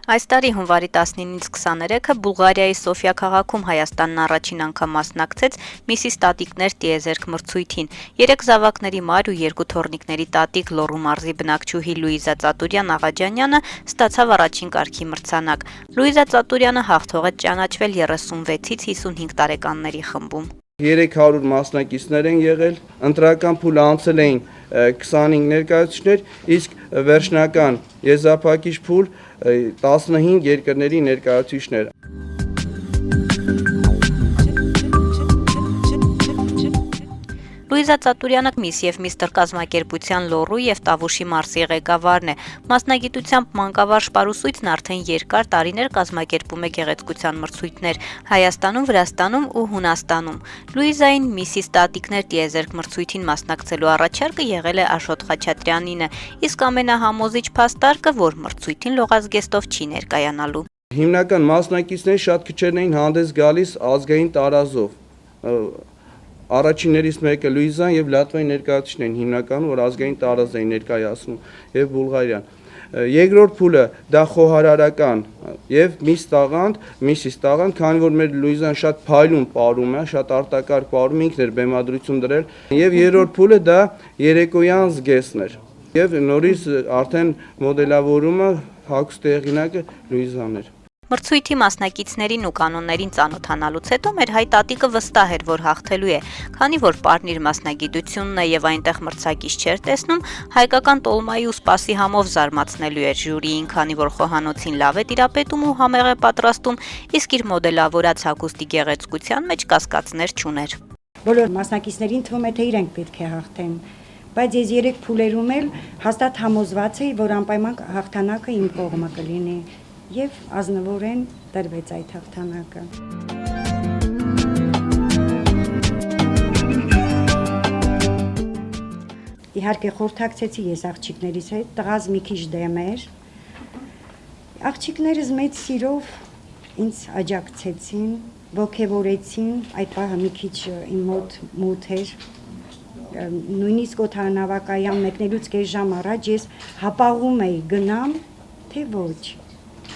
Այս տարի հունվարի 19-ից 23-ը Բուլղարիայի Սոֆիա քաղաքում Հայաստանն առաջին անգամ մասնակցեց «Միսիս տատիկներ» տիեզերք մրցույթին։ 3 զավակների մայր ու 2 թոռնիկների տատիկ Լոռու մարզի բնակչուհի Լուիզա Ծատուրյան Աղաջանյանը ստացավ առաջին կարգի մրցանակ։ Լուիզա Ծատուրյանը հաղթող է ճանաչվել 36-ից 55 տարեկանների խմբում։ 300 մասնակիցներ են եղել, ընտրական փուլը անցել էին 25 ներկայացուցիչներ, իսկ վերջնական եզրափակիչ փուլ 15 երկրների ներկայացուցիչներ։ Լուիզա Ծատուրյանը «Միս և Միստր» կազմակերպության Լոռու և Տավուշի մարզի ղեկավարն է։ Մասնագիտությամբ մանկավարժ պարուսույցն արդեն երկար տարիներ կազմակերպում է գեղեցկության մրցույթներ Հայաստանում, Վրաստանում ու Հունաստանում։ Լուիզային «Միսիս տատիկներ» տիեզերք մրցույթին մասնակցելու առաջարկը եղել է Աշոտ Խաչատրյանինը, իսկ ամենահամոզիչ փաստարկը, որ մրցույթին լողազգեստով չի ներկայանալու։ Հիմնական մասնակիցների շատ քչերն էին հանդես գալիս ազգային տարազով։ Առաջիններից մեկը Լուիզան եւ Լատվիայի ներկայացուցիչն են հիմնականում, որ ազգային տարազ էին ներկայացնում եւ Բուլղարիան։ Երկրորդ փուլը դա խոհարարական եւ միսիս տաղանդ, քանի որ մեր Լուիզան շատ փայլուն պարում է, շատ արտակարգ պարում, ինքն էր բեմադրություն դրել, եւ երրորդ փուլը դա երեկոյան զգեստն էր։ Եվ նորից արդեն մոդելավորումը հագուստի հեղինակը Լուիզան էր։ Մրցույթի մասնակիցներին ու կանոններին ծանոթանալուց հետո մեր հայ տատիկը վստահ էր, որ հաղթելու է, քանի որ պարն իր մասնագիտությունն է եւ այնտեղ մրցակից չէր տեսնում, հայկական տոլմայի ու սպասի համով զարմացնելու էր ժյուրիին, քանի որ խոհանոցին լավ է տիրապետում ու համեղ է պատրաստում, իսկ իր մոդելավորած հագուստի գեղեցկության մեջ կասկածներ չուներ։ Բոլոր մասնակիցներին թվում է, թե իրենք պետք է հաղթեն, բայց ես 3 փուլերում էլ հաստատ համոզված էի, որ անպայման հաղթանակը իմ կողմը կլինի։ Եվ ազնվորեն տրվեց այդ հաղթանակը։ Իհարկե խորհրդակցեցի ես աղջիկներիս հետ, տղաս մի քիչ դեմ էր։ Աղջիկներս մեծ սիրով ինձ աջակցեցին, ոգևորեցին, այդ պահը մի քիչ իմ մոտ մութ էր։ Նույնիսկ օդանավակայան մեկնելուց կես ժամ առաջ ես հապաղում էի գնամ, թե ոչ։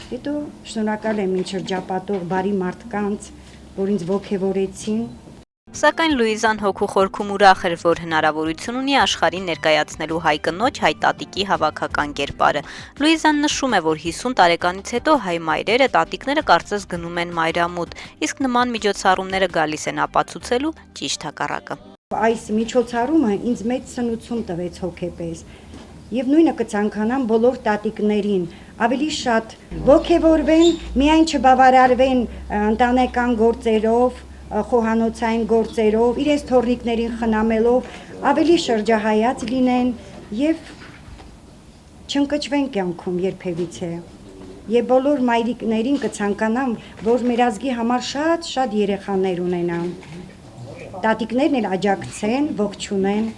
Հետո շնորհակալ եմ ինձ շրջապատող բարի մարդկանց, որ ինձ ոգևորեցին։ Սակայն Լուիզան հոգու խորքում ուրախ էր, որ հնարավորություն ունի աշխարհին ներկայացնելու հայ կնոջ, հայ տատիկի հավաքական կերպարը։ Լուիզան նշում է, որ 50 տարեկանից հետո հայ մայրերը, տատիկները կարծես գնում են մայրամուտ, իսկ նման միջոցառումները գալիս են ապացուցելու ճիշտ հակառակը։ Այս միջոցառումը ինձ մեծ սնուցում տվեց հոգեպես։ Եվ նույնը կցանկանամ բոլոր տատիկներին, ավելի շատ ոգևորվեն, միայն չբավարարվեն ընտանեկան գործերով, խոհանոցային գործերով, իրենց թոռնիկներին խնամելով, ավելի շրջահայաց լինեն եւ չընկճվեն կյանքում երբևիցե։ Եվ բոլոր մայրիկներին կցանկանամ, որ մեր ազգի համար շատ երեխաներ ունենան։ Տատիկներն էլ աջակցեն, ողջունեն